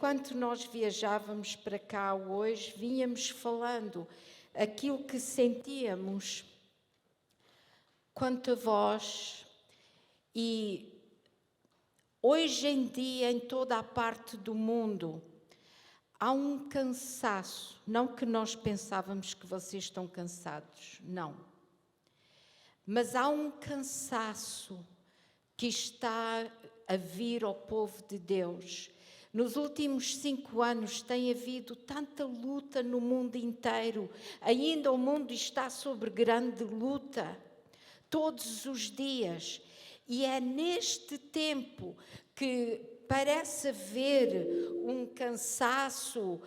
enquanto nós viajávamos para cá hoje, vínhamos falando aquilo que sentíamos quanto a vós. E hoje em dia, em toda a parte do mundo, há um cansaço. Não que nós pensávamos que vocês estão cansados, não. Mas há um cansaço que está a vir ao povo de Deus. Nos últimos 5 anos tem havido tanta luta no mundo inteiro. Ainda o mundo está sob grande luta, todos os dias. E é neste tempo que parece haver um cansaço.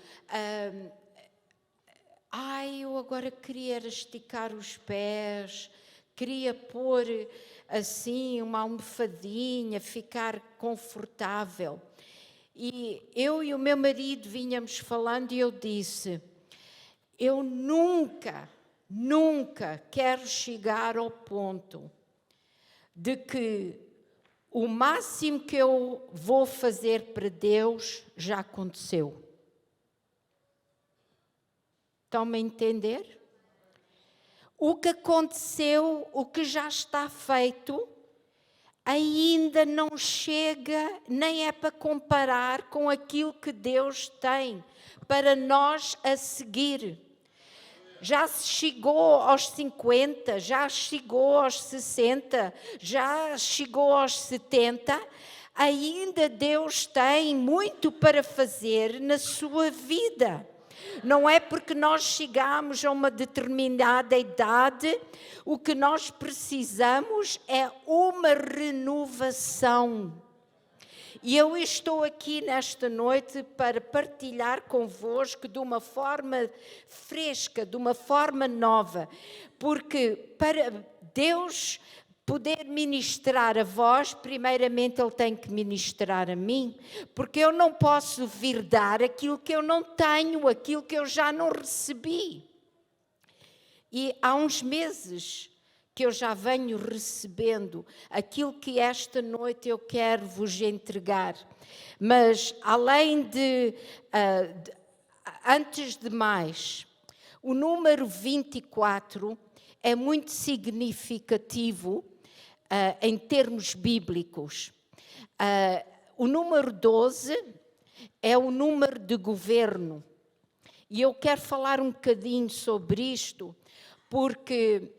Eu agora queria esticar os pés, queria pôr assim uma almofadinha, ficar confortável. E eu e o meu marido vínhamos falando e eu disse, eu nunca quero chegar ao ponto de que o máximo que eu vou fazer para Deus já aconteceu. Estão-me a entender? O que aconteceu, o que já está feito, ainda não chega, nem é para comparar com aquilo que Deus tem para nós a seguir. Já se chegou aos 50, já chegou aos 60, já chegou aos 70, ainda Deus tem muito para fazer na sua vida. Não é porque nós chegamos a uma determinada idade, o que nós precisamos é uma renovação. E eu estou aqui nesta noite para partilhar convosco de uma forma fresca, de uma forma nova, porque para Deus poder ministrar a vós, primeiramente Ele tem que ministrar a mim, porque eu não posso vir dar aquilo que eu não tenho, aquilo que eu já não recebi. E há uns meses que eu já venho recebendo aquilo que esta noite eu quero vos entregar. Mas, além antes de mais, o número 24 é muito significativo em termos bíblicos. O número 12 é o número de governo. E eu quero falar um bocadinho sobre isto, porque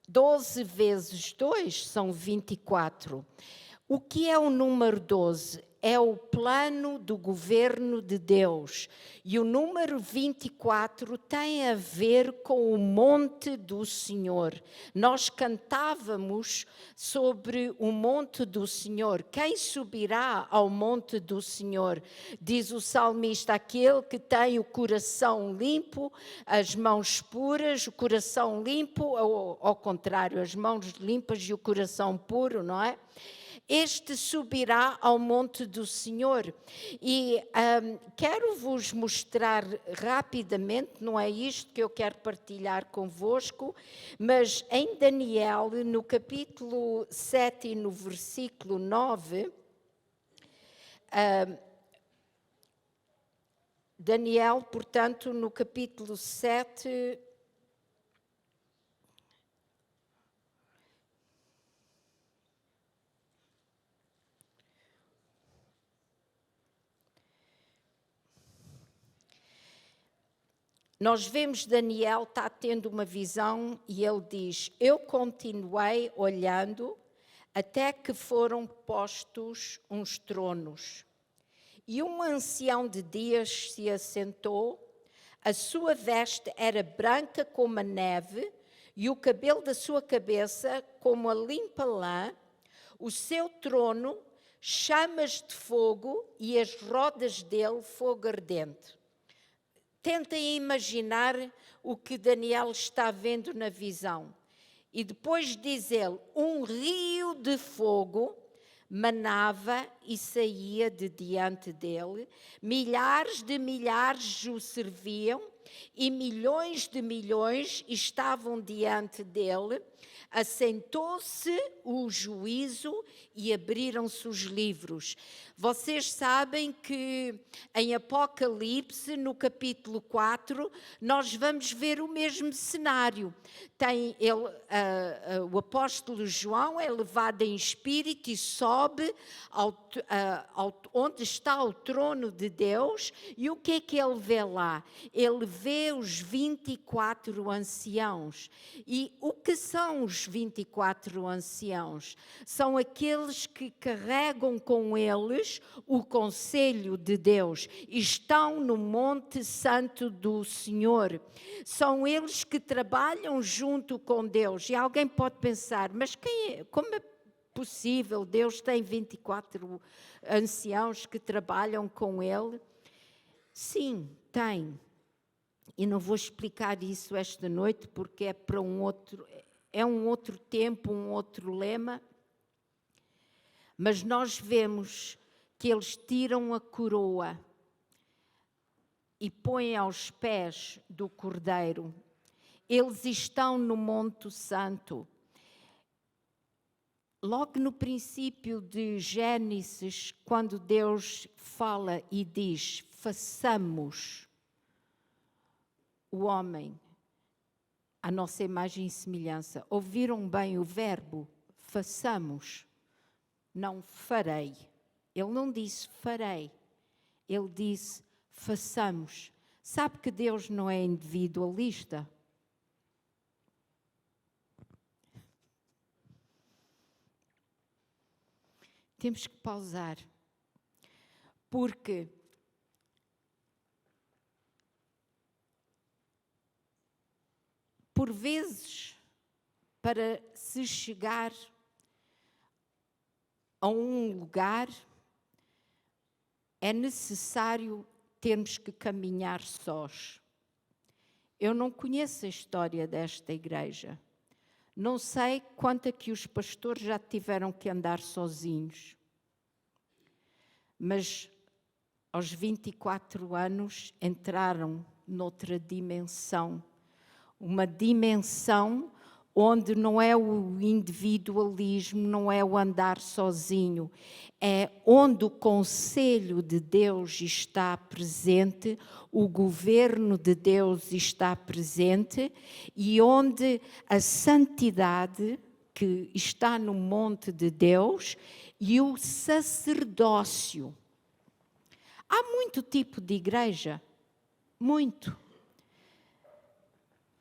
12 vezes 2 são 24. O que é o número 12? É o plano do governo de Deus. E o número 24 tem a ver com o monte do Senhor. Nós cantávamos sobre o monte do Senhor. Quem subirá ao monte do Senhor? Diz o salmista, aquele que tem o coração limpo, as mãos puras, o coração limpo, ou ao contrário, as mãos limpas e o coração puro, não é? Este subirá ao monte do Senhor. E quero-vos mostrar rapidamente, não é isto que eu quero partilhar convosco, mas em Daniel, no capítulo 7 e no versículo 9, Daniel, portanto, no capítulo 7... Nós vemos Daniel está tendo uma visão e ele diz, eu continuei olhando até que foram postos uns tronos. E um ancião de dias se assentou, a sua veste era branca como a neve e o cabelo da sua cabeça como a limpa lã, o seu trono chamas de fogo e as rodas dele fogo ardente. Tentem imaginar o que Daniel está vendo na visão. E depois diz ele, um rio de fogo manava e saía de diante dele, milhares de milhares o serviam e milhões de milhões estavam diante dele. Assentou-se o juízo e abriram-se os livros. Vocês sabem que em Apocalipse, no capítulo 4, nós vamos ver o mesmo cenário. O apóstolo João é levado em espírito e sobe onde está o trono de Deus. E o que é que ele vê lá? Ele vê os 24 anciãos. E o que são os 24 anciãos? São aqueles que carregam com eles o conselho de Deus. Estão no Monte Santo do Senhor. São eles que trabalham junto com Deus. E alguém pode pensar, mas como é possível? Deus tem 24 anciãos que trabalham com ele? Sim, tem. E não vou explicar isso esta noite porque é para um outro tempo, um outro lema. Mas nós vemos que eles tiram a coroa e põem aos pés do Cordeiro. Eles estão no Monte Santo. Logo no princípio de Gênesis, quando Deus fala e diz, façamos o homem à nossa imagem e semelhança. Ouviram bem o verbo façamos, não farei. Ele não disse farei, ele disse façamos. Sabe que Deus não é individualista? Temos que pausar, porque por vezes, para se chegar a um lugar, é necessário termos que caminhar sós. Eu não conheço a história desta igreja. Não sei quanto a que os pastores já tiveram que andar sozinhos. Mas aos 24 anos entraram noutra dimensão. Uma dimensão onde não é o individualismo, não é o andar sozinho, é onde o conselho de Deus está presente, o governo de Deus está presente e onde a santidade que está no monte de Deus e o sacerdócio. Há muito tipo de igreja, muito.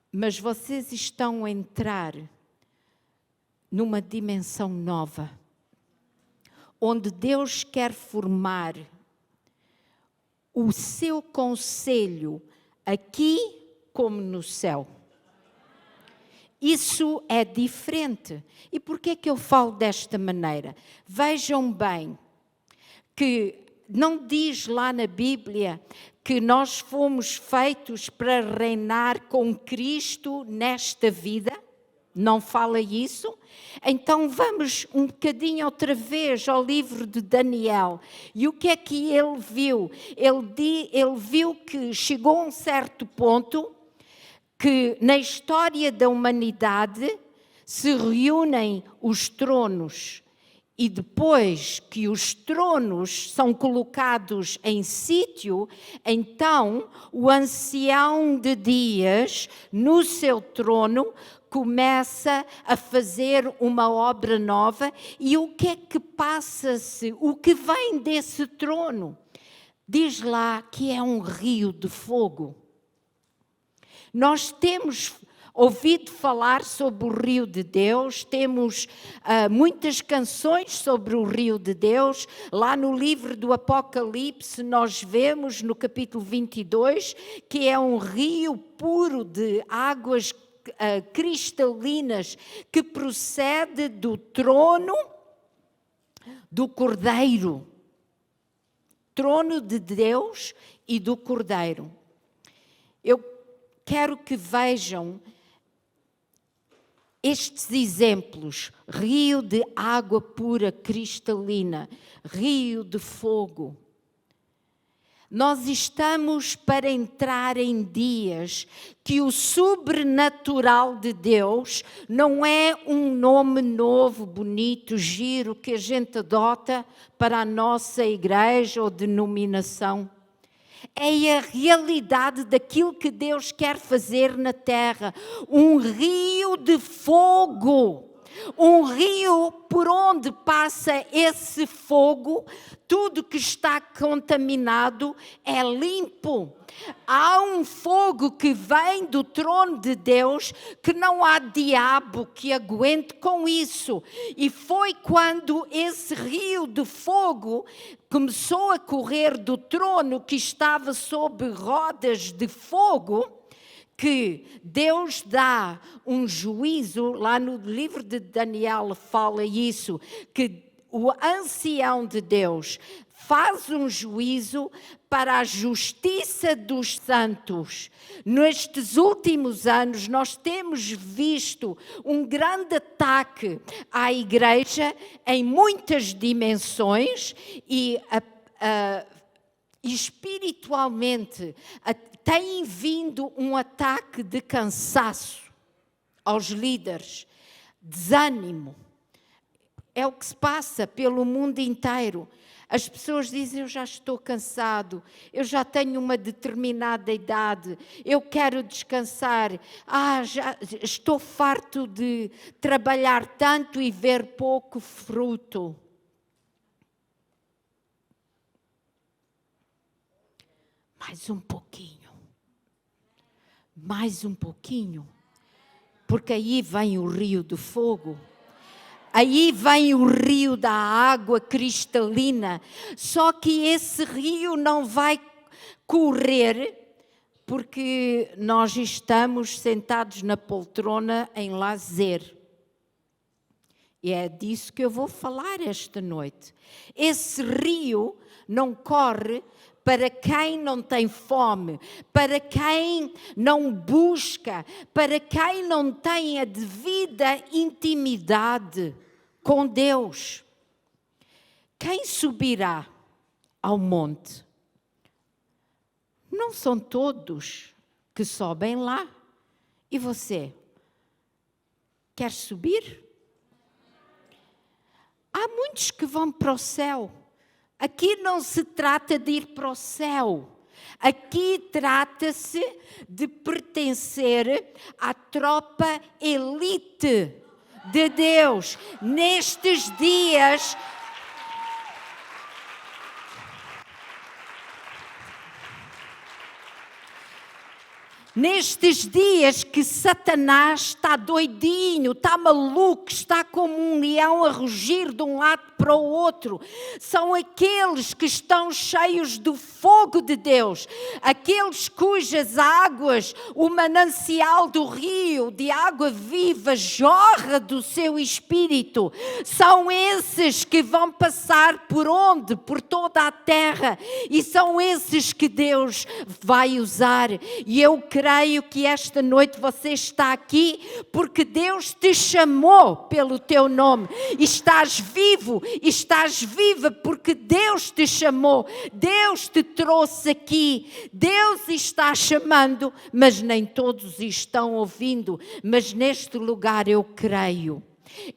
Mas vocês estão a entrar numa dimensão nova, onde Deus quer formar o seu conselho aqui como no céu. Isso é diferente. E por que é que eu falo desta maneira? Vejam bem que não diz lá na Bíblia que nós fomos feitos para reinar com Cristo nesta vida? Não fala isso? Então vamos um bocadinho outra vez ao livro de Daniel. E o que é que ele viu? Ele viu que chegou a um certo ponto que na história da humanidade se reúnem os tronos. E depois que os tronos são colocados em sítio, então o ancião de dias, no seu trono, começa a fazer uma obra nova. E o que é que passa-se? O que vem desse trono? Diz lá que é um rio de fogo. Nós temos ouvido falar sobre o rio de Deus, temos muitas canções sobre o rio de Deus. Lá no livro do Apocalipse nós vemos no capítulo 22 que é um rio puro de águas cristalinas que procede do trono do Cordeiro. Trono de Deus e do Cordeiro. Eu quero que vejam estes exemplos, rio de água pura cristalina, rio de fogo. Nós estamos para entrar em dias que o sobrenatural de Deus não é um nome novo, bonito, giro, que a gente adota para a nossa igreja ou denominação. É a realidade daquilo que Deus quer fazer na terra. Um rio de fogo. Um rio por onde passa esse fogo, tudo que está contaminado é limpo. Há um fogo que vem do trono de Deus, que não há diabo que aguente com isso. E foi quando esse rio de fogo começou a correr do trono que estava sob rodas de fogo, que Deus dá um juízo, lá no livro de Daniel fala isso, que o ancião de Deus faz um juízo para a justiça dos santos. Nestes últimos anos nós temos visto um grande ataque à igreja em muitas dimensões e espiritualmente tem vindo um ataque de cansaço aos líderes, desânimo. É o que se passa pelo mundo inteiro. As pessoas dizem, eu já estou cansado, eu já tenho uma determinada idade, eu quero descansar, já estou farto de trabalhar tanto e ver pouco fruto. Mais um pouquinho. Mais um pouquinho, porque aí vem o rio do fogo, aí vem o rio da água cristalina, só que esse rio não vai correr, porque nós estamos sentados na poltrona em lazer. E é disso que eu vou falar esta noite. Esse rio não corre para quem não tem fome, para quem não busca, para quem não tem a devida intimidade com Deus. Quem subirá ao monte? Não são todos que sobem lá. E você? Quer subir? Há muitos que vão para o céu. Aqui não se trata de ir para o céu. Aqui trata-se de pertencer à tropa elite de Deus. Nestes dias, que Satanás está doidinho, está maluco, está como um leão a rugir de um lado para o outro, são aqueles que estão cheios do fogo de Deus, aqueles cujas águas, o manancial do rio de água viva jorra do seu espírito, são esses que vão passar por onde? Por toda a terra, e são esses que Deus vai usar. E eu creio que esta noite você está aqui porque Deus te chamou pelo teu nome. Estás vivo, estás viva porque Deus te chamou. Deus te trouxe aqui. Deus está chamando, mas nem todos estão ouvindo. Mas neste lugar eu creio.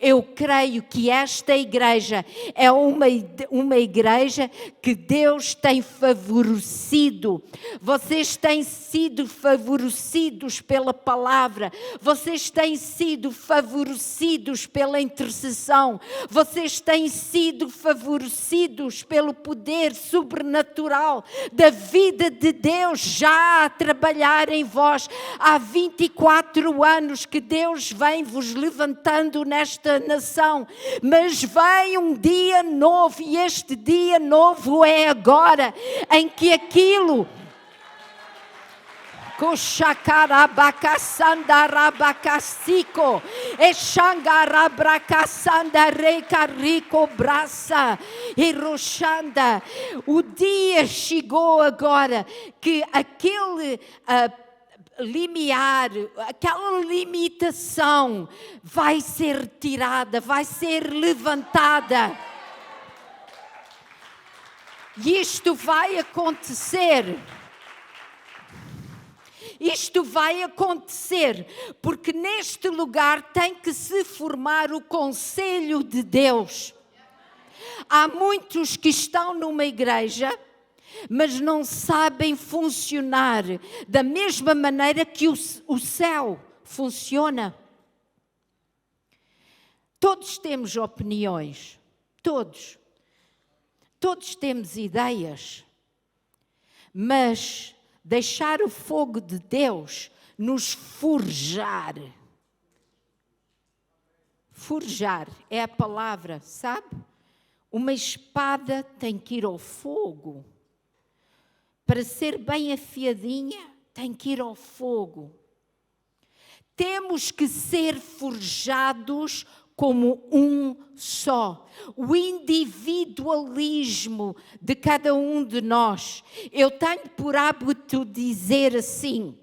Eu creio que esta igreja é uma igreja que Deus tem favorecido. Vocês têm sido favorecidos pela palavra. Vocês têm sido favorecidos pela intercessão. Vocês têm sido favorecidos pelo poder sobrenatural da vida de Deus já a trabalhar em vós. Há 24 anos que Deus vem vos levantando nesta nação, mas vem um dia novo e este dia novo é agora, em que aquilo Koshakarabacasandarabacasico, Exangarabracasandarecarico braça, e roxanda. O dia chegou agora que aquele limiar, aquela limitação vai ser tirada, vai ser levantada. E isto vai acontecer. Isto vai acontecer, porque neste lugar tem que se formar o conselho de Deus. Há muitos que estão numa igreja, mas não sabem funcionar da mesma maneira que o céu funciona. Todos temos opiniões, todos temos ideias, mas deixar o fogo de Deus nos forjar. Forjar é a palavra, sabe? Uma espada tem que ir ao fogo. Para ser bem afiadinha, tem que ir ao fogo. Temos que ser forjados como um só. O individualismo de cada um de nós. Eu tenho por hábito dizer assim: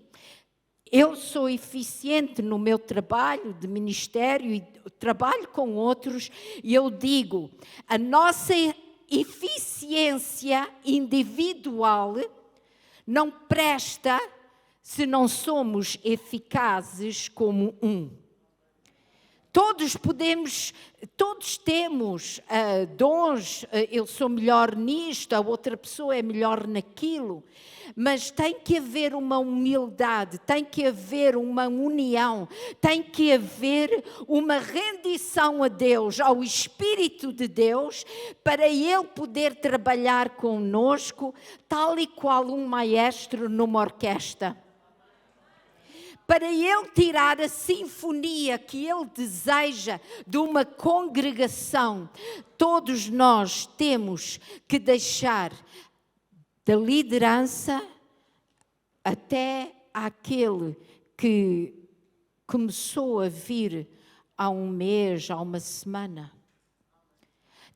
eu sou eficiente no meu trabalho de ministério e trabalho com outros, e eu digo, a nossa eficiência individual não presta se não somos eficazes como um. Todos temos dons, eu sou melhor nisto, a outra pessoa é melhor naquilo, mas tem que haver uma humildade, tem que haver uma união, tem que haver uma rendição a Deus, ao Espírito de Deus, para Ele poder trabalhar conosco, tal e qual um maestro numa orquestra. Para Ele tirar a sinfonia que Ele deseja de uma congregação, todos nós temos que deixar da liderança até àquele que começou a vir há um mês, há uma semana.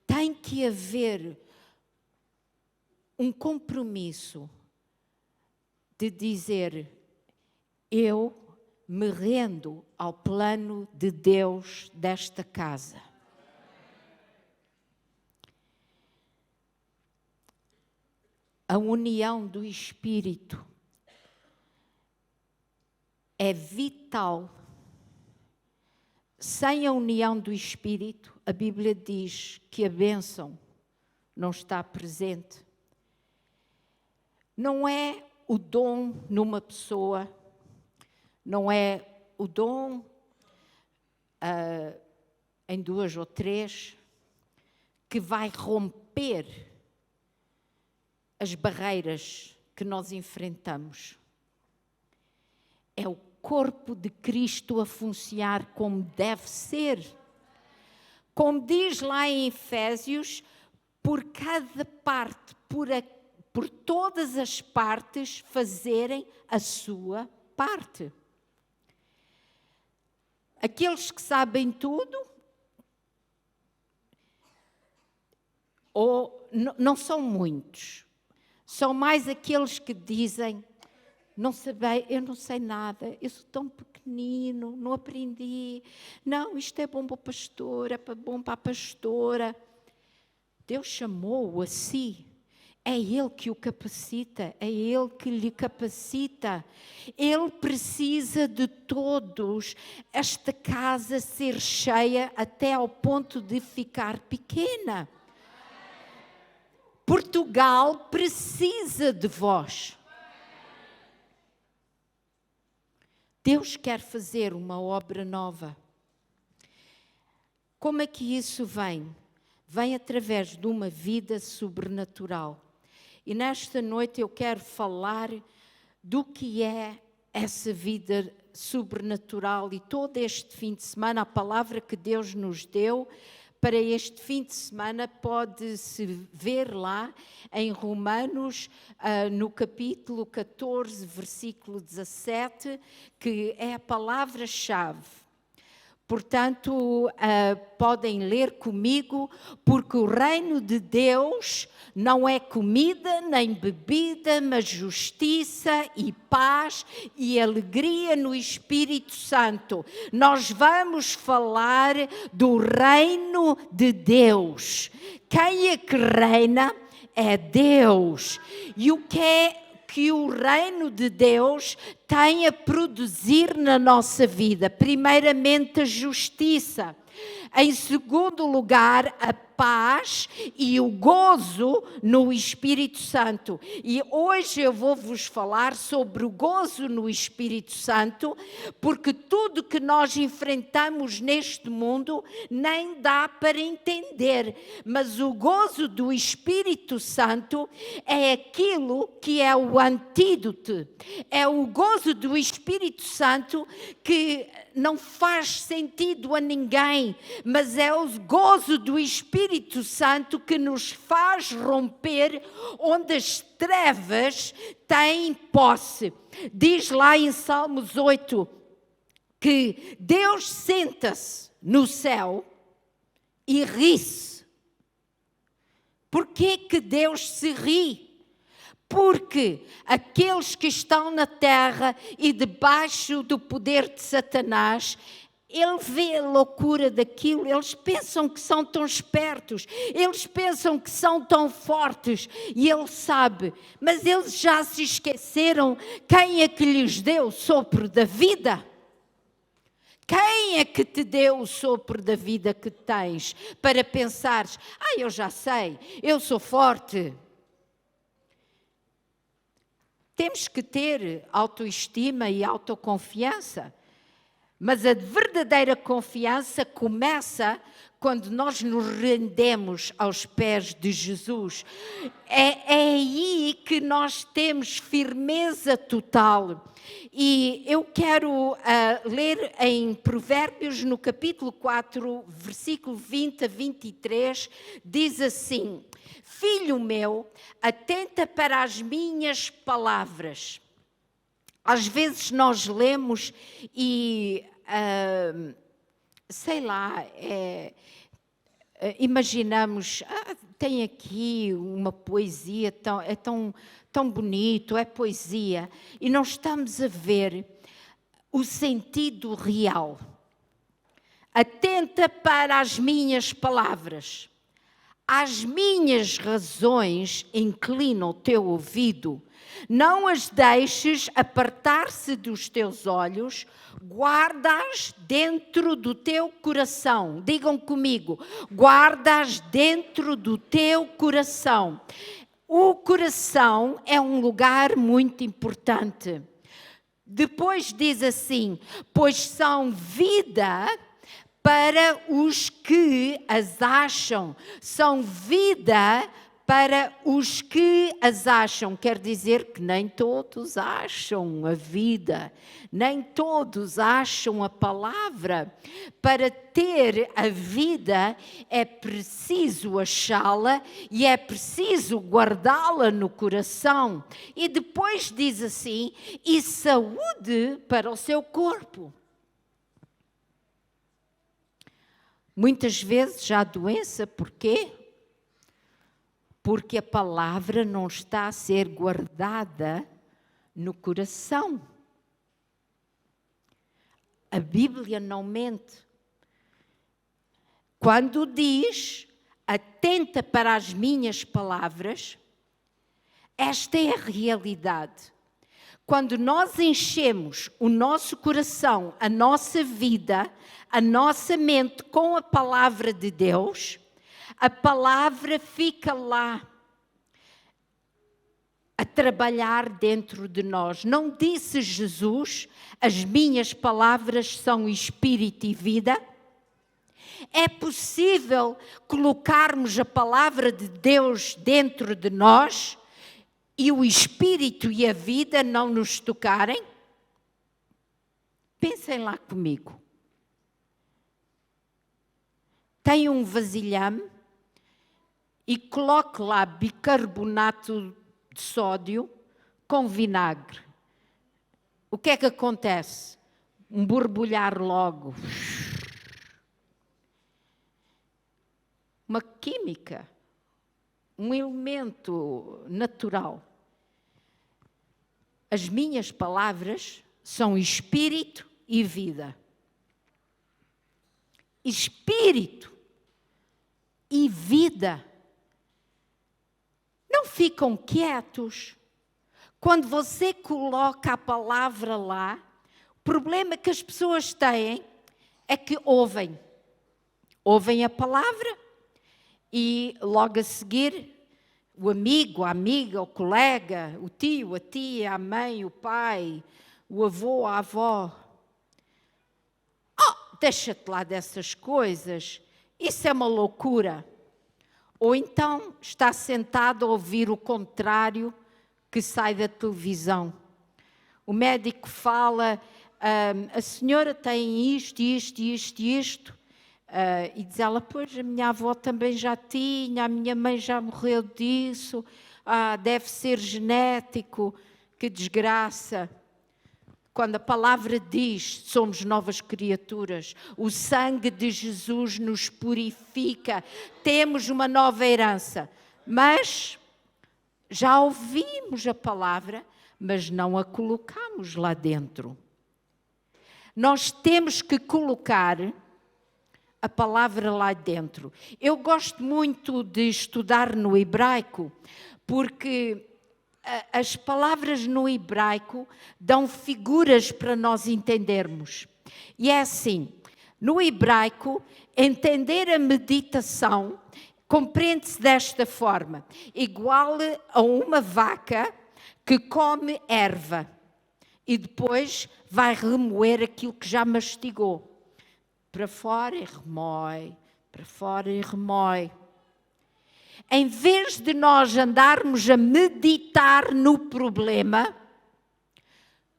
Tem que haver um compromisso de dizer: eu me rendo ao plano de Deus desta casa. A união do Espírito é vital. Sem a união do Espírito, a Bíblia diz que a bênção não está presente. Não é o dom numa pessoa, não é o dom em 2 ou 3 que vai romper as barreiras que nós enfrentamos. É o corpo de Cristo a funcionar como deve ser. Como diz lá em Efésios, por cada parte, por todas as partes fazerem a sua parte. Aqueles que sabem tudo, ou não são muitos, são mais aqueles que dizem: não sei, eu não sei nada, eu sou tão pequenino, não aprendi, não, isto é bom para o pastor, é bom para a pastora. Deus chamou-o a si. É Ele que o capacita, é Ele que lhe capacita. Ele precisa de todos. Esta casa ser cheia até ao ponto de ficar pequena. Portugal precisa de vós. Deus quer fazer uma obra nova. Como é que isso vem? Vem através de uma vida sobrenatural. E nesta noite eu quero falar do que é essa vida sobrenatural, e todo este fim de semana, a palavra que Deus nos deu para este fim de semana pode-se ver lá em Romanos, no capítulo 14, versículo 17, que é a palavra-chave. Portanto, podem ler comigo, porque o reino de Deus não é comida nem bebida, mas justiça e paz e alegria no Espírito Santo. Nós vamos falar do reino de Deus. Quem é que reina? é Deus. E o que é que o reino de Deus tem a produzir na nossa vida? Primeiramente, a justiça. Em segundo lugar, a paz e o gozo no Espírito Santo. E hoje eu vou-vos falar sobre o gozo no Espírito Santo, porque tudo que nós enfrentamos neste mundo nem dá para entender, mas o gozo do Espírito Santo é aquilo que é o antídoto, é o gozo do Espírito Santo que não faz sentido a ninguém, mas é o gozo do Espírito Santo que nos faz romper onde as trevas têm posse. Diz lá em Salmos 8 que Deus senta-se no céu e ri-se. Porquê que Deus se ri? Porque aqueles que estão na terra e debaixo do poder de Satanás, ele vê a loucura daquilo, eles pensam que são tão espertos, eles pensam que são tão fortes, e ele sabe, mas eles já se esqueceram quem é que lhes deu o sopro da vida. Quem é que te deu o sopro da vida que tens para pensares, eu já sei, eu sou forte. Temos que ter autoestima e autoconfiança, mas a verdadeira confiança começa quando nós nos rendemos aos pés de Jesus. É aí que nós temos firmeza total. E eu quero ler em Provérbios, no capítulo 4, versículo 20 a 23, diz assim: Filho meu, atenta para as minhas palavras. Às vezes nós lemos e, imaginamos, tem aqui uma poesia, é tão bonito, é poesia, e não estamos a ver o sentido real. Atenta para as minhas palavras. Às minhas razões inclina o teu ouvido, não as deixes apartar-se dos teus olhos, guarda-as dentro do teu coração. Digam comigo, guarda-as dentro do teu coração. O coração é um lugar muito importante. Depois diz assim, pois são vida para os que as acham, são vida para os que as acham. Quer dizer que nem todos acham a vida, nem todos acham a palavra. Para ter a vida é preciso achá-la e é preciso guardá-la no coração. E depois diz assim, e saúde para o seu corpo. Muitas vezes há doença, porquê? Porque a palavra não está a ser guardada no coração. A Bíblia não mente. Quando diz, atenta para as minhas palavras, esta é a realidade. Quando nós enchemos o nosso coração, a nossa vida, a nossa mente com a palavra de Deus, a palavra fica lá a trabalhar dentro de nós. Não disse Jesus, as minhas palavras são espírito e vida? É possível colocarmos a palavra de Deus dentro de nós e o espírito e a vida não nos tocarem? Pensem lá comigo. Tem um vasilhame e coloque lá bicarbonato de sódio com vinagre. O que é que acontece? Um borbulhar logo. Uma química, um elemento natural. As minhas palavras são espírito e vida. Espírito e vida. ficam quietos. Quando você coloca a palavra lá, o problema que as pessoas têm é que ouvem a palavra e logo a seguir o amigo, a amiga, o colega, o tio, a tia, a mãe, o pai, o avô, a avó. Deixa-te lá dessas coisas, isso é uma loucura. Ou então está sentado a ouvir o contrário que sai da televisão. O médico fala, a senhora tem isto, e diz ela, pois a minha avó também já tinha, a minha mãe já morreu disso, deve ser genético, que desgraça. Quando a palavra diz, somos novas criaturas, o sangue de Jesus nos purifica, temos uma nova herança. Mas já ouvimos a palavra, mas não a colocamos lá dentro. Nós temos que colocar a palavra lá dentro. Eu gosto muito de estudar no hebraico, porque as palavras no hebraico dão figuras para nós entendermos. E é assim, no hebraico, entender a meditação compreende-se desta forma, igual a uma vaca que come erva e depois vai remoer aquilo que já mastigou. Para fora e remói, para fora e remói. Em vez de nós andarmos a meditar no problema,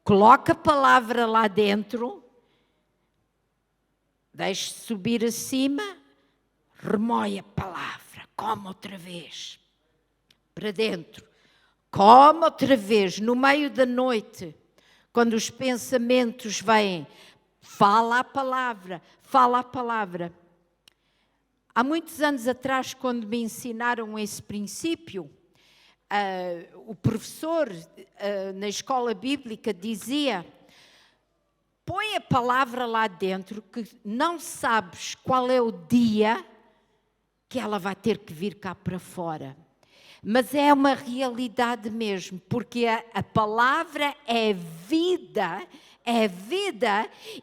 coloca a palavra lá dentro, deixe subir acima, remói a palavra, come outra vez, para dentro, come outra vez, no meio da noite, quando os pensamentos vêm, fala a palavra, fala a palavra. Há muitos anos atrás, quando me ensinaram esse princípio, o professor na escola bíblica dizia, põe a palavra lá dentro que não sabes qual é o dia que ela vai ter que vir cá para fora. Mas é uma realidade mesmo, porque a palavra é vida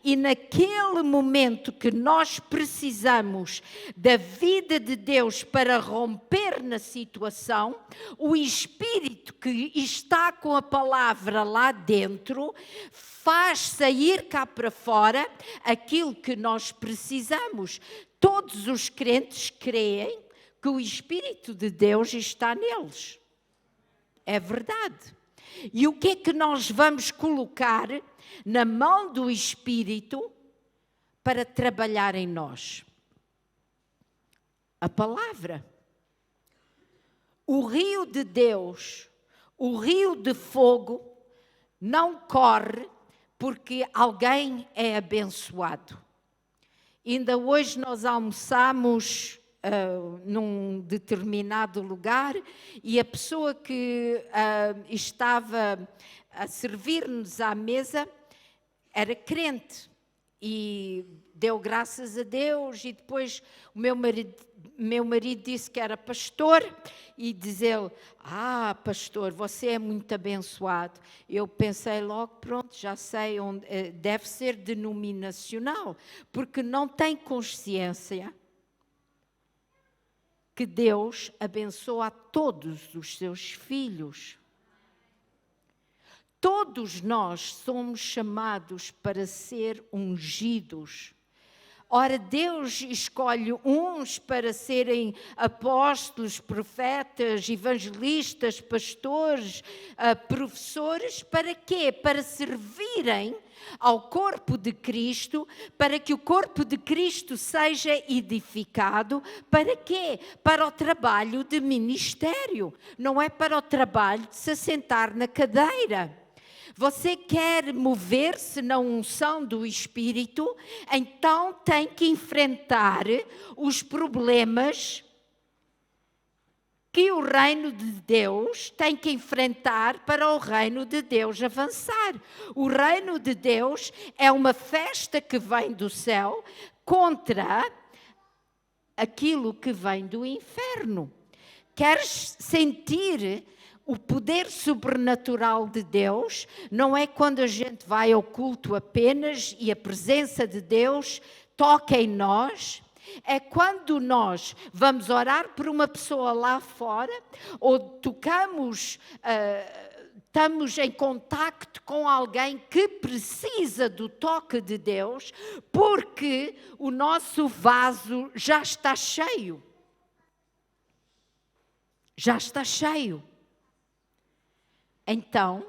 e naquele momento que nós precisamos da vida de Deus para romper na situação, o Espírito que está com a palavra lá dentro faz sair cá para fora aquilo que nós precisamos. Todos os crentes creem que o Espírito de Deus está neles. É verdade. E o que é que nós vamos colocar na mão do Espírito para trabalhar em nós? A palavra. O rio de Deus, o rio de fogo, não corre porque alguém é abençoado. Ainda hoje nós almoçamos num determinado lugar e a pessoa que estava a servir-nos à mesa era crente e deu graças a Deus e depois o meu marido disse que era pastor e diz ele, pastor, você é muito abençoado. Eu pensei logo, pronto, já sei onde deve ser denominacional, porque não tem consciência que Deus abençoa a todos os seus filhos. Todos nós somos chamados para ser ungidos. Ora, Deus escolhe uns para serem apóstolos, profetas, evangelistas, pastores, professores, para quê? Para servirem ao corpo de Cristo, para que o corpo de Cristo seja edificado. Para quê? Para o trabalho de ministério, não é para o trabalho de se assentar na cadeira. Você quer mover-se na unção do Espírito, então tem que enfrentar os problemas que o reino de Deus tem que enfrentar para o reino de Deus avançar. O reino de Deus é uma festa que vem do céu contra aquilo que vem do inferno. Queres sentir o poder sobrenatural de Deus? Não é quando a gente vai ao culto apenas e a presença de Deus toca em nós. É quando nós vamos orar por uma pessoa lá fora ou tocamos, estamos em contacto com alguém que precisa do toque de Deus, porque o nosso vaso já está cheio. Já está cheio. Então,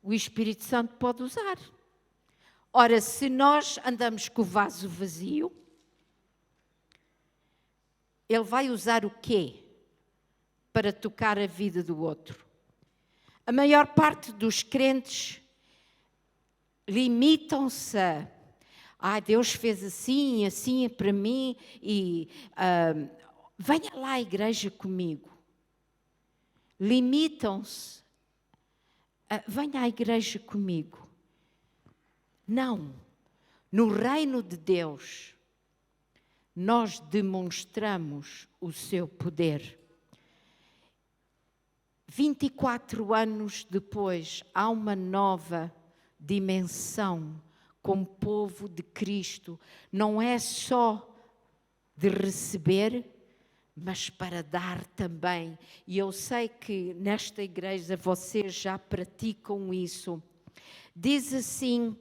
o Espírito Santo pode usar. Ora, se nós andamos com o vaso vazio, Ele vai usar o quê para tocar a vida do outro? A maior parte dos crentes limitam-se a Deus fez assim, assim é para mim, e venha lá à igreja comigo. Limitam-se a venha à igreja comigo. Não. No reino de Deus, nós demonstramos o seu poder. 24 anos depois, há uma nova dimensão como povo de Cristo. Não é só de receber, mas para dar também. E eu sei que nesta igreja vocês já praticam isso. Diz assim,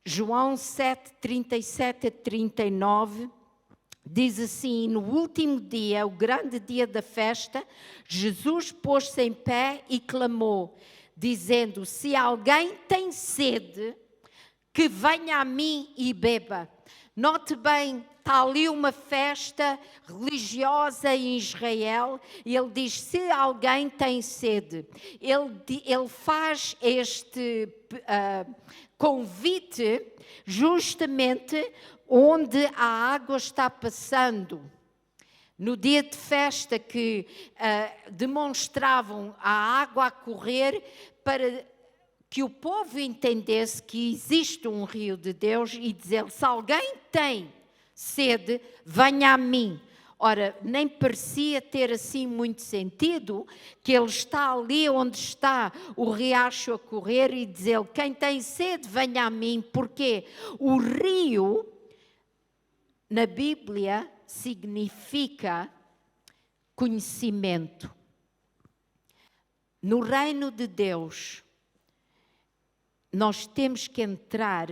João 7, 37 a 39, diz assim: no último dia, o grande dia da festa, Jesus pôs-se em pé e clamou, dizendo: se alguém tem sede, que venha a mim e beba. Note bem, está ali uma festa religiosa em Israel e ele diz, se alguém tem sede, ele faz este convite justamente onde a água está passando. No dia de festa que demonstravam a água a correr para que o povo entendesse que existe um rio de Deus e dizer, se alguém tem sede, venha a mim. Ora, nem parecia ter assim muito sentido que ele está ali onde está o riacho a correr e dizer, quem tem sede, venha a mim. Porque o rio, na Bíblia, significa conhecimento. No reino de Deus, nós temos que entrar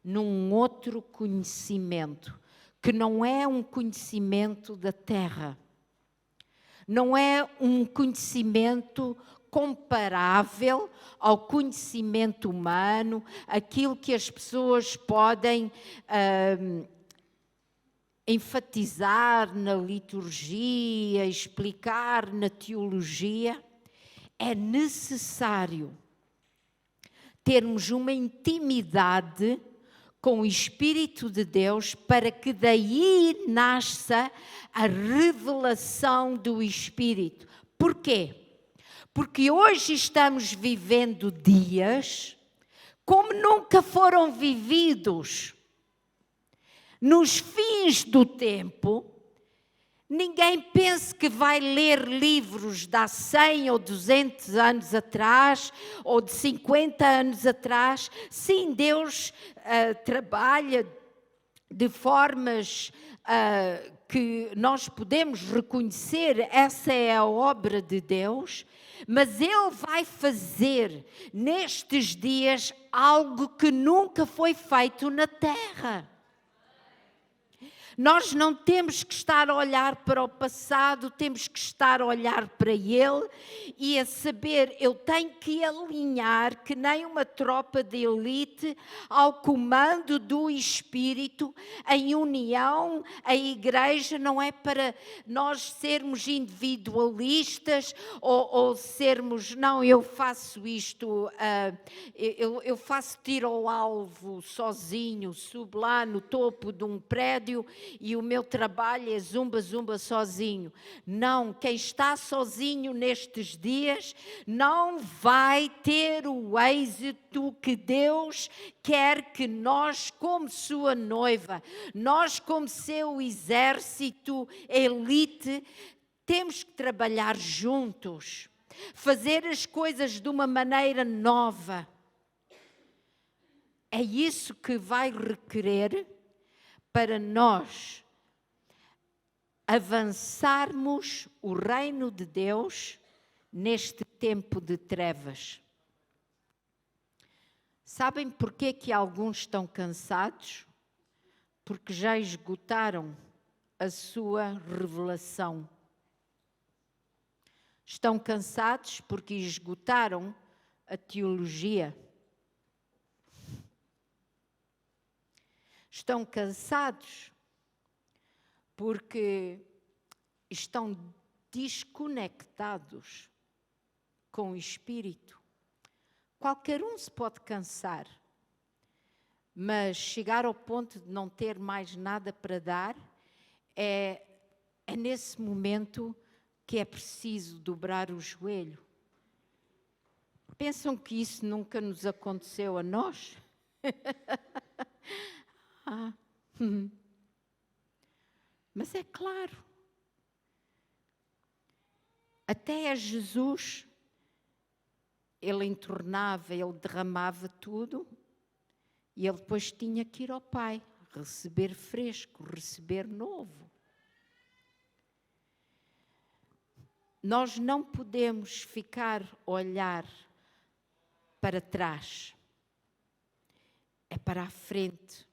num outro conhecimento, que não é um conhecimento da terra, não é um conhecimento comparável ao conhecimento humano, aquilo que as pessoas podem enfatizar na liturgia, explicar na teologia. É necessário termos uma intimidade com o Espírito de Deus para que daí nasça a revelação do Espírito. Porquê? Porque hoje estamos vivendo dias como nunca foram vividos. Nos fins do tempo, ninguém pense que vai ler livros de há 100 ou 200 anos atrás, ou de 50 anos atrás. Sim, Deus trabalha de formas que nós podemos reconhecer, essa é a obra de Deus, mas Ele vai fazer nestes dias algo que nunca foi feito na terra. Nós não temos que estar a olhar para o passado, temos que estar a olhar para Ele e a saber, eu tenho que alinhar, que nem uma tropa de elite, ao comando do Espírito, em união. A igreja não é para nós sermos individualistas ou sermos, não, eu faço isto, eu faço tiro ao alvo sozinho, subo lá no topo de um prédio e o meu trabalho é zumba sozinho. Não, quem está sozinho nestes dias não vai ter o êxito que Deus quer que nós, como sua noiva, nós como seu exército, elite, Temos que trabalhar juntos, fazer as coisas de uma maneira nova. É isso que vai requerer para nós avançarmos o reino de Deus neste tempo de trevas. Sabem porquê que alguns estão cansados? Porque já esgotaram a sua revelação. Estão cansados porque esgotaram a teologia. Estão cansados porque estão desconectados com o Espírito. Qualquer um se pode cansar, mas chegar ao ponto de não ter mais nada para dar, é nesse momento que é preciso dobrar o joelho. Pensam que isso nunca nos aconteceu a nós? Mas é claro, até a Jesus, ele entornava, ele derramava tudo e ele depois tinha que ir ao Pai, receber fresco, receber novo. Nós não podemos ficar a olhar para trás, é para a frente.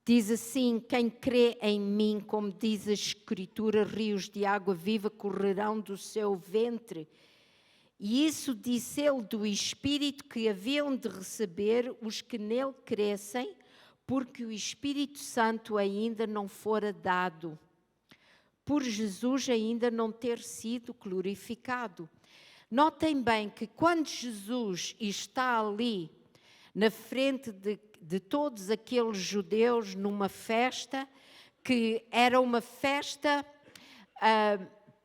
Diz assim: quem crê em mim, como diz a Escritura, rios de água viva correrão do seu ventre. E isso disse ele do Espírito que haviam de receber os que nele crescem, porque o Espírito Santo ainda não fora dado, por Jesus ainda não ter sido glorificado. Notem bem que quando Jesus está ali, na frente de todos aqueles judeus, numa festa, que era uma festa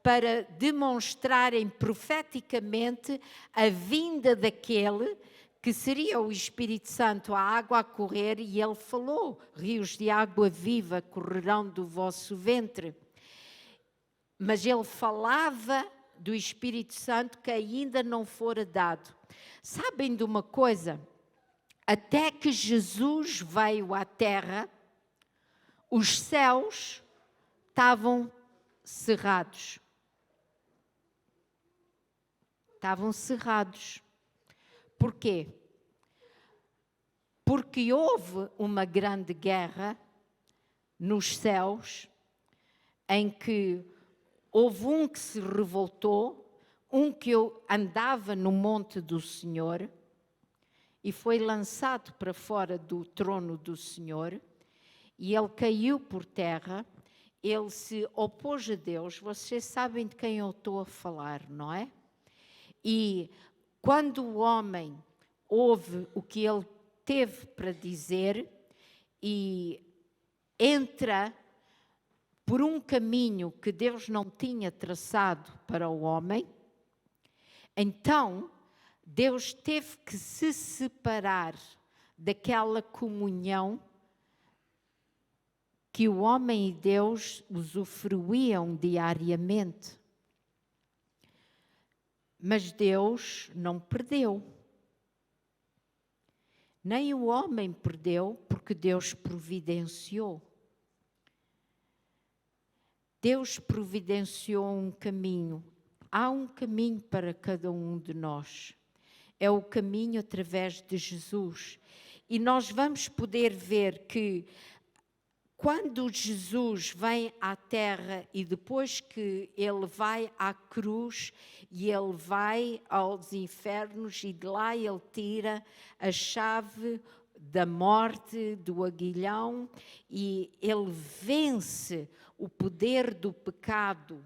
para demonstrarem profeticamente a vinda daquele que seria o Espírito Santo, a água a correr, e ele falou: rios de água viva correrão do vosso ventre. Mas ele falava do Espírito Santo que ainda não fora dado. Sabem de uma coisa? Até que Jesus veio à terra, os céus estavam cerrados. Estavam cerrados. Porquê? Porque houve uma grande guerra nos céus, em que houve um que se revoltou, um que andava no monte do Senhor, e foi lançado para fora do trono do Senhor, e ele caiu por terra, ele se opôs a Deus. Vocês sabem de quem eu estou a falar, não é? E quando o homem ouve o que ele teve para dizer e entra por um caminho que Deus não tinha traçado para o homem, então Deus teve que se separar daquela comunhão que o homem e Deus usufruíam diariamente. Mas Deus não perdeu. Nem o homem perdeu, porque Deus providenciou. Deus providenciou um caminho. Há um caminho para cada um de nós. É o caminho através de Jesus. E nós vamos poder ver que quando Jesus vem à terra e depois que ele vai à cruz e ele vai aos infernos e de lá ele tira a chave da morte, do aguilhão, e ele vence o poder do pecado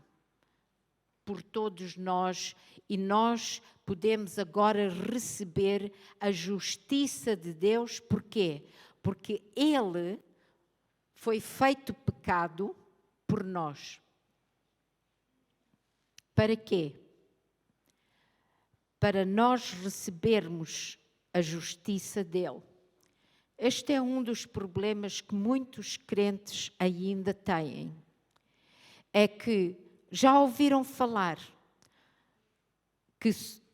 por todos nós, e nós podemos agora receber a justiça de Deus. Porquê? Porque ele foi feito pecado por nós. Para quê? Para nós recebermos a justiça dele. Este é um dos problemas que muitos crentes ainda têm. É que Já ouviram falar que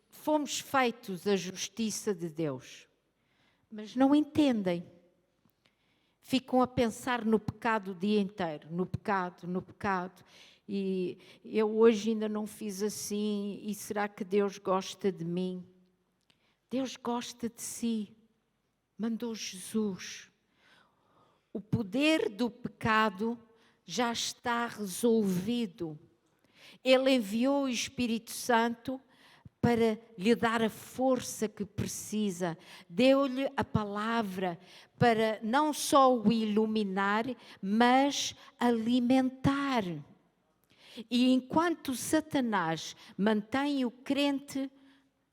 fomos feitos a justiça de Deus, mas não entendem. Ficam a pensar no pecado o dia inteiro, no pecado, no pecado. E eu hoje ainda não fiz assim, e será que Deus gosta de mim? Deus gosta de si, mandou Jesus. O poder do pecado já está resolvido. Ele enviou o Espírito Santo para lhe dar a força que precisa. Deu-lhe a palavra para não só o iluminar, mas alimentar. E enquanto Satanás mantém o crente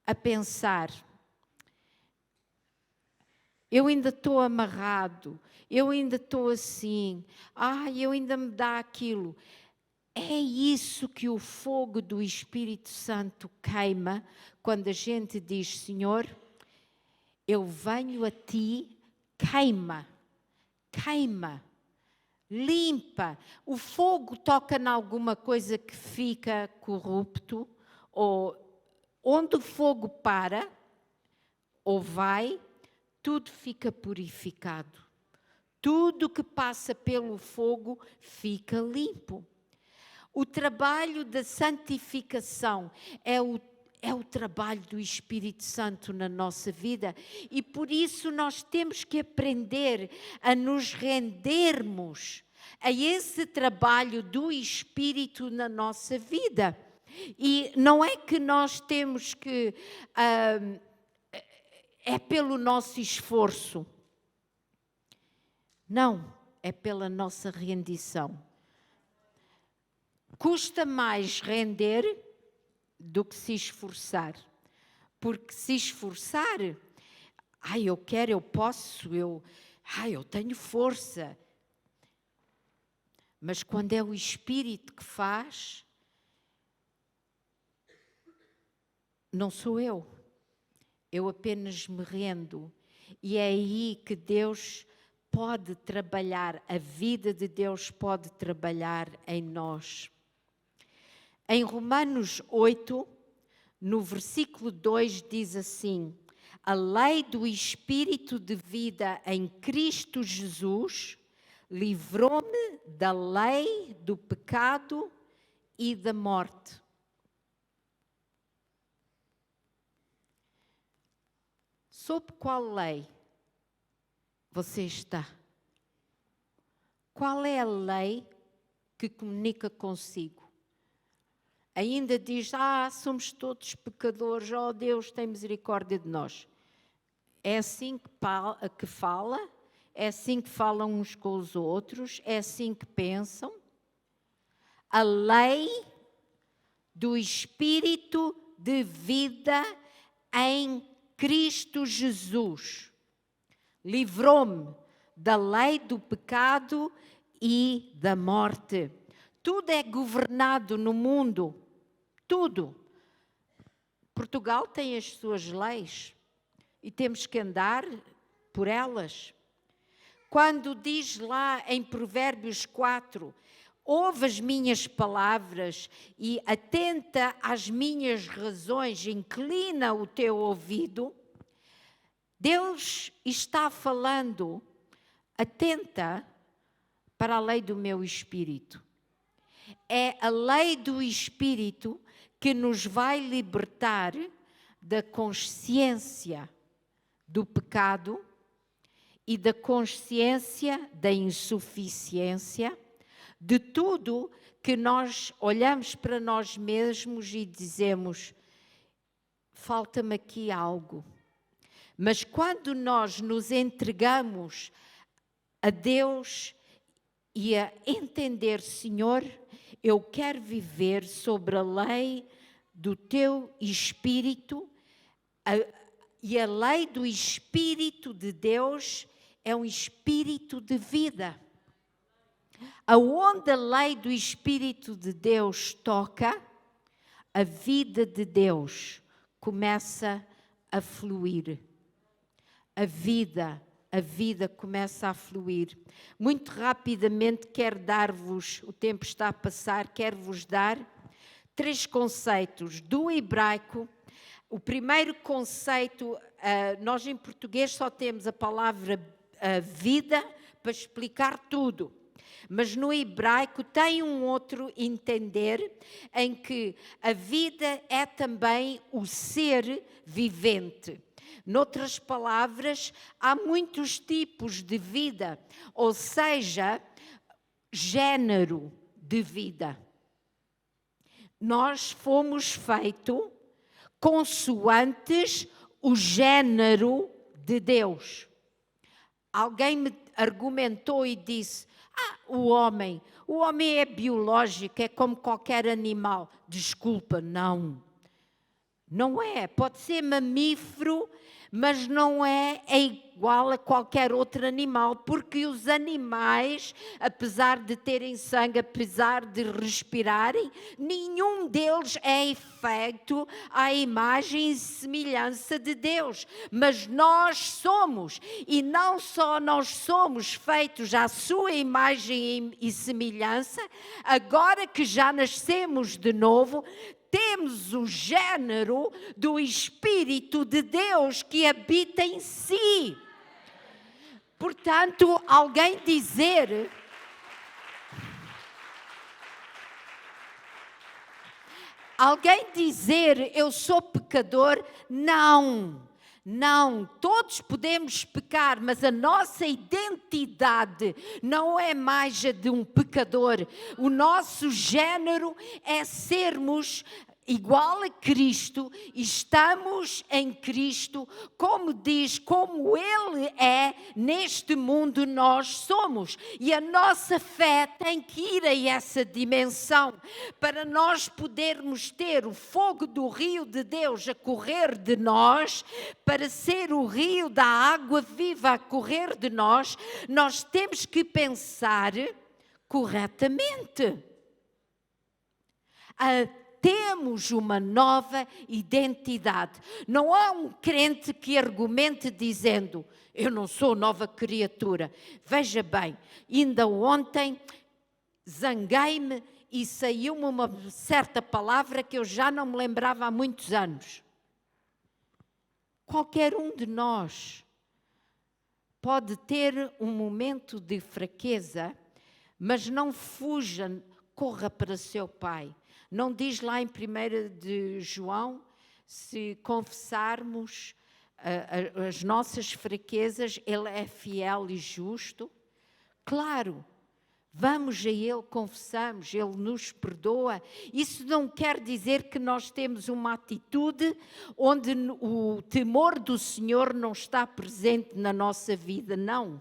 a pensar, eu ainda estou amarrado, eu ainda estou assim, eu ainda me dá aquilo. É isso que o fogo do Espírito Santo queima quando a gente diz: Senhor, eu venho a ti, queima, queima, limpa. O fogo toca em alguma coisa que fica corrupto, ou onde o fogo para, ou vai, tudo fica purificado. Tudo que passa pelo fogo fica limpo. O trabalho da santificação é o trabalho do Espírito Santo na nossa vida, e por isso nós temos que aprender a nos rendermos a esse trabalho do Espírito na nossa vida. E não é que nós temos que... é pelo nosso esforço. Não, é pela nossa rendição. Custa mais render do que se esforçar. Porque se esforçar, eu quero, eu posso, eu tenho força. Mas quando é o Espírito que faz, não sou eu. Eu apenas me rendo. E é aí que Deus pode trabalhar, a vida de Deus pode trabalhar em nós. Em Romanos 8, no versículo 2, diz assim: a lei do Espírito de vida em Cristo Jesus livrou-me da lei do pecado e da morte. Sob qual lei você está? Qual é a lei que comunica consigo? Ainda diz: somos todos pecadores, Deus tem misericórdia de nós. É assim que fala? É assim que falam uns com os outros? É assim que pensam? A lei do Espírito de vida em Cristo Jesus livrou-me da lei do pecado e da morte. Tudo é governado no mundo, tudo. Portugal tem as suas leis e temos que andar por elas. Quando diz lá em Provérbios 4, ouve as minhas palavras e atenta às minhas razões, inclina o teu ouvido, Deus está falando, atenta para a lei do meu Espírito. É a lei do Espírito que nos vai libertar da consciência do pecado e da consciência da insuficiência, de tudo que nós olhamos para nós mesmos e dizemos: falta-me aqui algo. Mas quando nós nos entregamos a Deus e a entender: Senhor, eu quero viver sobre a lei do Teu Espírito, e a lei do Espírito de Deus é um espírito de vida. Aonde a lei do Espírito de Deus toca, a vida de Deus começa a fluir. A vida começa a fluir. Muito rapidamente quero dar-vos, o tempo está a passar, quero-vos dar 3 conceitos do hebraico. O primeiro conceito, nós em português só temos a palavra vida para explicar tudo. Mas no hebraico tem um outro entender em que a vida é também o ser vivente. Noutras palavras, há muitos tipos de vida, ou seja, género de vida. Nós fomos feitos consoantes o género de Deus. Alguém me argumentou e disse: o homem é biológico, é como qualquer animal. Desculpa, não é. Pode ser mamífero, mas não é igual a qualquer outro animal, porque os animais, apesar de terem sangue, apesar de respirarem, nenhum deles é feito à imagem e semelhança de Deus. Mas nós somos, e não só nós somos feitos à sua imagem e semelhança, agora que já nascemos de novo, temos o género do Espírito de Deus que habita em si. Portanto, alguém dizer eu sou pecador, não, todos podemos pecar, mas a nossa identidade não é mais a de um pecador. O nosso género é sermos igual a Cristo, estamos em Cristo, como diz, como Ele é, neste mundo nós somos. E a nossa fé tem que ir a essa dimensão, para nós podermos ter o fogo do rio de Deus a correr de nós, para ser o rio da água viva a correr de nós, nós temos que pensar corretamente. Temos uma nova identidade. Não há um crente que argumente dizendo: eu não sou nova criatura. Veja bem, ainda ontem zanguei-me e saiu-me uma certa palavra que eu já não me lembrava há muitos anos. Qualquer um de nós pode ter um momento de fraqueza, mas não fuja, corra para seu Pai. Não diz lá em 1 de João, se confessarmos as nossas fraquezas, Ele é fiel e justo? Claro, vamos a Ele, confessamos, Ele nos perdoa. Isso não quer dizer que nós temos uma atitude onde o temor do Senhor não está presente na nossa vida, não.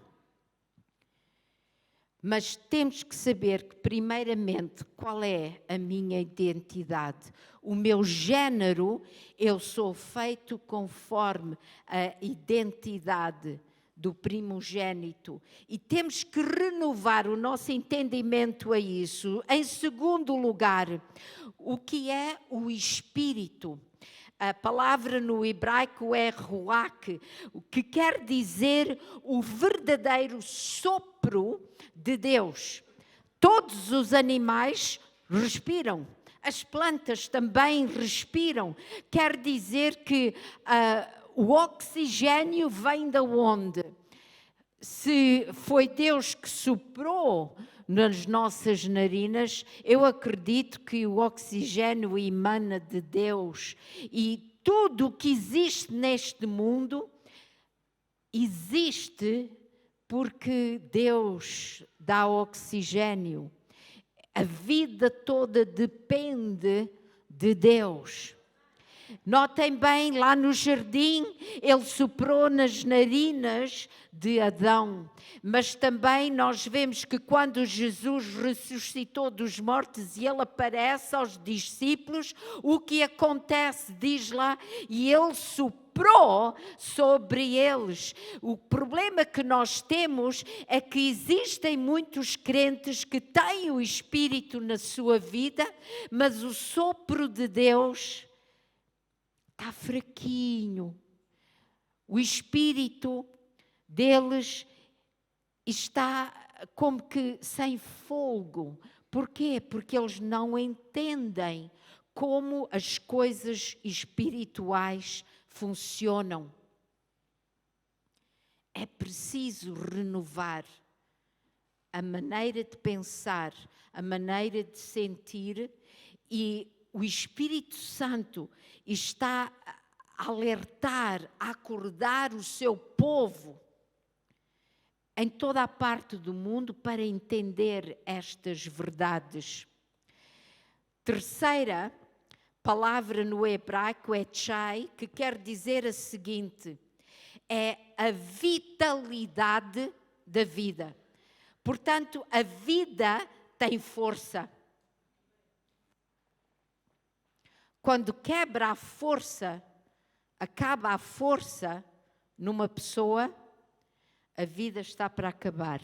Mas temos que saber que, primeiramente, qual é a minha identidade. O meu género, eu sou feito conforme a identidade do primogênito. E temos que renovar o nosso entendimento a isso. Em segundo lugar, o que é o Espírito? A palavra no hebraico é ruach, o que quer dizer o verdadeiro sopro de Deus. Todos os animais respiram, as plantas também respiram. Quer dizer que o oxigênio vem de onde? Se foi Deus que soprou nas nossas narinas, eu acredito que o oxigênio emana de Deus. E tudo o que existe neste mundo existe porque Deus dá oxigênio. A vida toda depende de Deus. Notem bem, lá no jardim, Ele soprou nas narinas de Adão. Mas também nós vemos que quando Jesus ressuscitou dos mortos e Ele aparece aos discípulos, o que acontece, diz lá, e Ele soprou sobre eles. O problema que nós temos é que existem muitos crentes que têm o Espírito na sua vida, mas o sopro de Deus está fraquinho. O espírito deles está como que sem fogo. Porquê? Porque eles não entendem como as coisas espirituais funcionam. É preciso renovar a maneira de pensar, a maneira de sentir, e o Espírito Santo está a alertar, a acordar o seu povo em toda a parte do mundo para entender estas verdades. Terceira palavra no hebraico é chai, que quer dizer a seguinte: é a vitalidade da vida. Portanto, a vida tem força. Quando quebra a força, acaba a força numa pessoa, a vida está para acabar.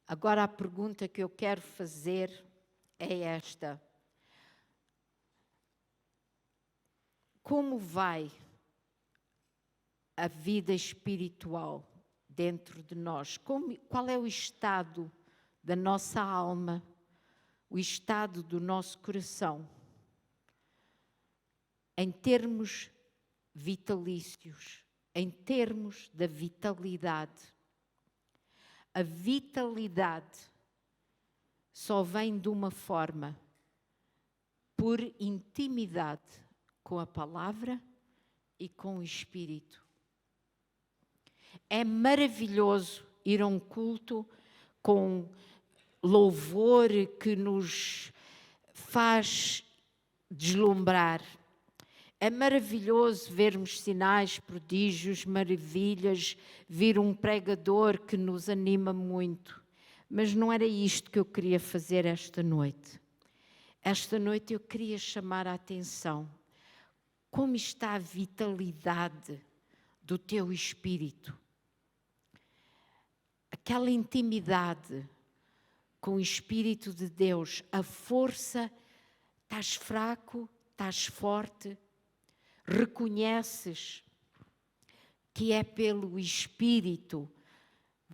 Agora a pergunta que eu quero fazer é esta: como vai a vida espiritual dentro de nós? Qual é o estado da nossa alma, o estado do nosso coração, em termos vitalícios, em termos da vitalidade? A vitalidade só vem de uma forma: por intimidade com a palavra e com o Espírito. É maravilhoso ir a um culto com louvor que nos faz deslumbrar. É maravilhoso vermos sinais, prodígios, maravilhas, vir um pregador que nos anima muito. Mas não era isto que eu queria fazer esta noite. Esta noite eu queria chamar a atenção. Como está a vitalidade do teu espírito? Aquela intimidade com o Espírito de Deus, a força, estás fraco, estás forte, reconheces que é pelo Espírito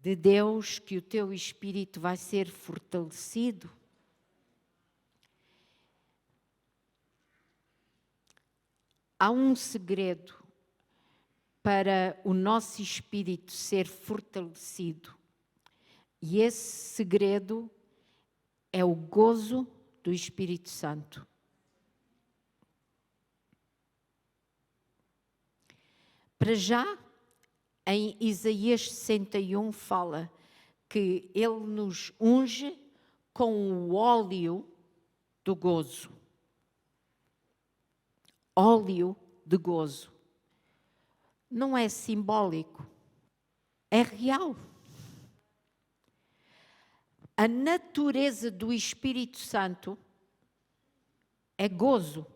de Deus que o teu espírito vai ser fortalecido? Há um segredo para o nosso espírito ser fortalecido, e esse segredo é o gozo do Espírito Santo. Para já, em Isaías 61 fala que Ele nos unge com o óleo do gozo. Óleo de gozo. Não é simbólico, é real. A natureza do Espírito Santo é gozo.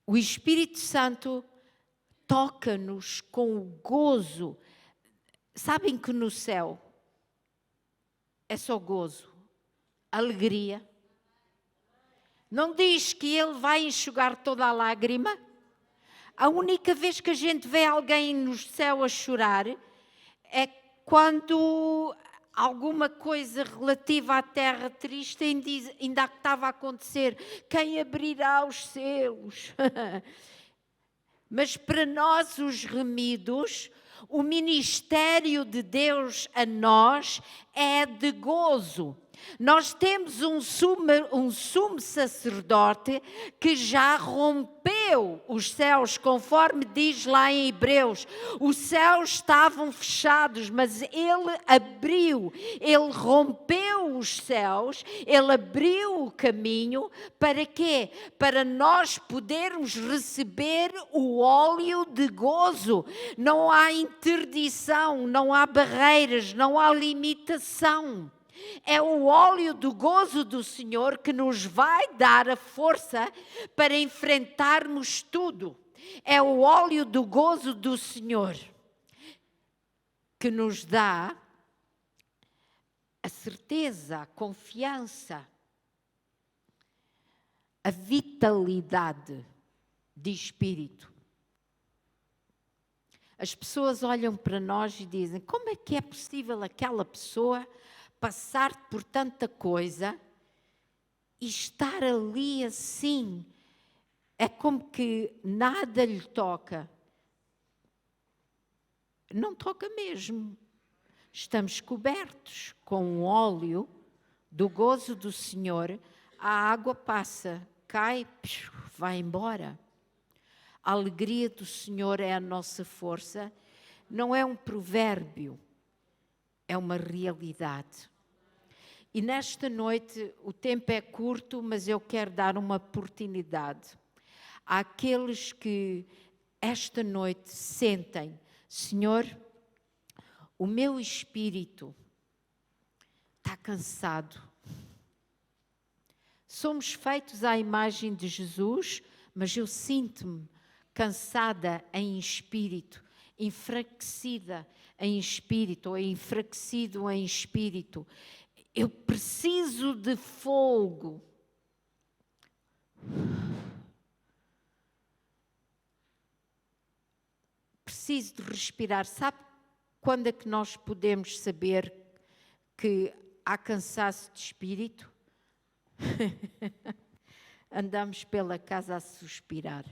O Espírito Santo toca-nos com o gozo. Sabem que no céu é só gozo, alegria. Não diz que Ele vai enxugar toda a lágrima. A única vez que a gente vê alguém no céu a chorar é quando alguma coisa relativa à terra triste ainda estava a acontecer. Quem abrirá os selos? Mas para nós, os remidos, o ministério de Deus a nós é de gozo. Nós temos um sumo sacerdote que já rompeu os céus, conforme diz lá em Hebreus. Os céus estavam fechados, mas Ele abriu, Ele rompeu os céus, Ele abriu o caminho. Para quê? Para nós podermos receber o óleo de gozo. Não há interdição, não há barreiras, não há limitação. É o óleo do gozo do Senhor que nos vai dar a força para enfrentarmos tudo. É o óleo do gozo do Senhor que nos dá a certeza, a confiança, a vitalidade de espírito. As pessoas olham para nós e dizem: como é que é possível aquela pessoa passar por tanta coisa e estar ali assim? É como que nada lhe toca. Não toca mesmo. Estamos cobertos com o óleo do gozo do Senhor. A água passa, cai, vai embora. A alegria do Senhor é a nossa força. Não é um provérbio, é uma realidade. E nesta noite, o tempo é curto, mas eu quero dar uma oportunidade àqueles que esta noite sentem: Senhor, o meu espírito está cansado. Somos feitos à imagem de Jesus, mas eu sinto-me cansada em espírito, enfraquecida em espírito, ou enfraquecido em espírito. Eu preciso de fogo. Preciso de respirar. Sabe quando é que nós podemos saber que há cansaço de espírito? Andamos pela casa a suspirar.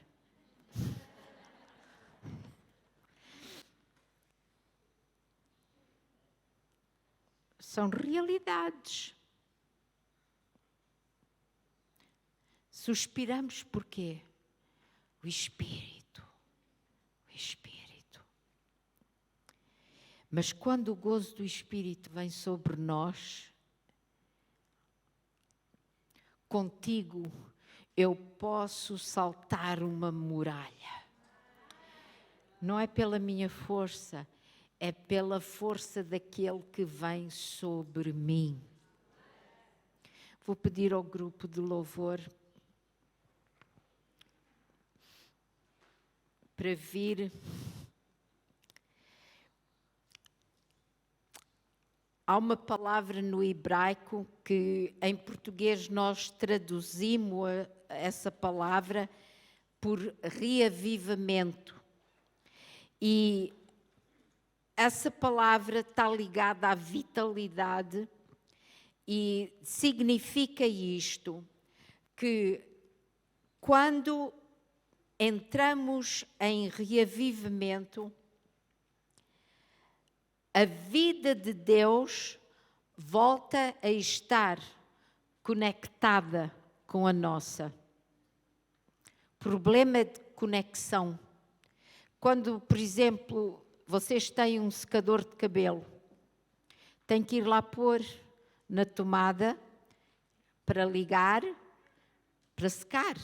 São realidades. Suspiramos porquê? O Espírito. O Espírito. Mas quando o gozo do Espírito vem sobre nós, contigo eu posso saltar uma muralha. Não é pela minha força, é pela força daquele que vem sobre mim. Vou pedir ao grupo de louvor para vir. Há uma palavra no hebraico que em português nós traduzimos essa palavra por reavivamento. E essa palavra está ligada à vitalidade e significa isto, que quando entramos em reavivamento, a vida de Deus volta a estar conectada com a nossa. Problema de conexão. Quando, por exemplo, vocês têm um secador de cabelo, têm que ir lá pôr na tomada para ligar, para secar.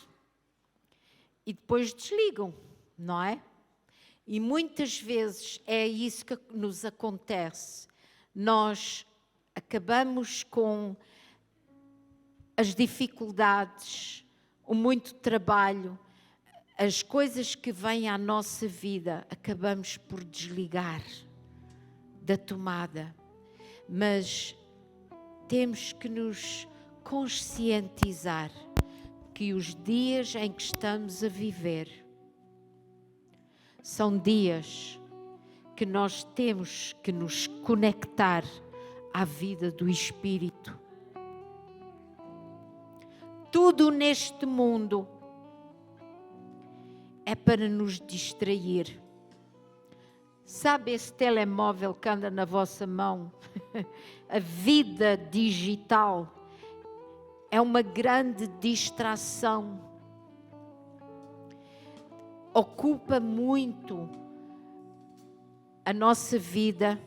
E depois desligam, não é? E muitas vezes é isso que nos acontece. Nós acabamos com as dificuldades, o muito trabalho, as coisas que vêm à nossa vida, acabamos por desligar da tomada. Mas temos que nos conscientizar que os dias em que estamos a viver são dias que nós temos que nos conectar à vida do Espírito. Tudo neste mundo é para nos distrair. Sabe esse telemóvel que anda na vossa mão? A vida digital é uma grande distração. Ocupa muito a nossa vida,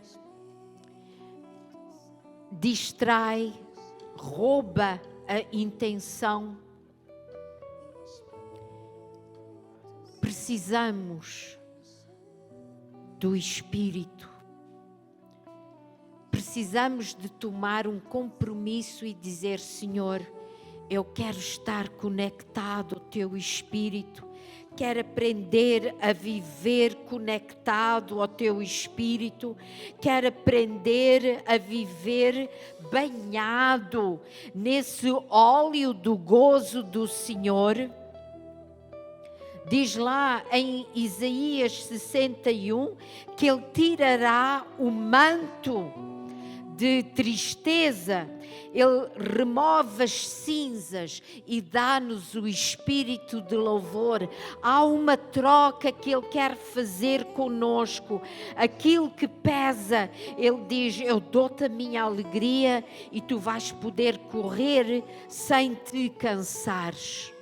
distrai, rouba a intenção. Precisamos do Espírito. Precisamos de tomar um compromisso e dizer: Senhor, eu quero estar conectado ao Teu Espírito. Quero aprender a viver conectado ao Teu Espírito. Quero aprender a viver banhado nesse óleo do gozo do Senhor. Diz lá em Isaías 61 que Ele tirará o manto de tristeza, Ele remove as cinzas e dá-nos o espírito de louvor. Há uma troca que Ele quer fazer conosco. Aquilo que pesa, Ele diz: eu dou-te a minha alegria e tu vais poder correr sem te cansares.